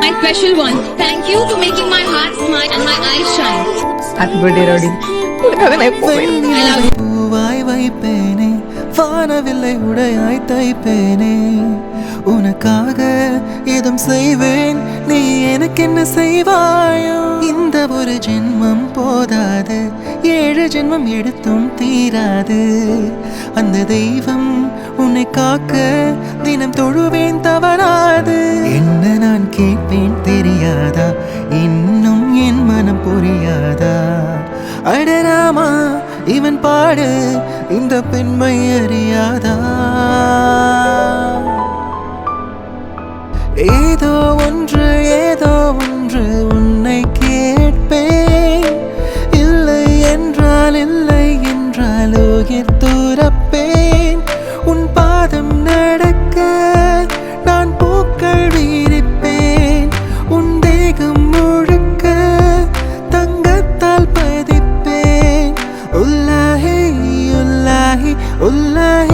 My special one. Thank you for making my heart smile and my eyes shine. Happy birthday, Roddy. பூவாய் வைப்பேனே வானவில்லை உடையாய் தைப்பேனே உனக்காக ஏதும் செய்வேன் நீ எனக்கு என்ன செய்வாயோ இந்த ஒரு ஜென்மம் போதாது 7 ஜென்மம் எடுத்தும் தீராது அந்த தெய்வம் உன்னை காக்க தினம் தொழுவேன் தவறாது என்ன நான் கேட்பேன் தெரியாதா இன்னும் என் மனம் புரியாதா அடராமா இவன் பாடு இந்த பெண்மை அறியாதா ஏதோ ஒன்று உன்னை கேட்பேன் இல்லை என்றால் உயிர் துறப்பேன் உன் பாதம் நடக்க நான் பூக்கள் வீரிப்பேன் உன் தேகம் முழுக்க தங்கத்தால் பதிப்பேன் உல்லாஹி உல்லாஹி உல்லாஹி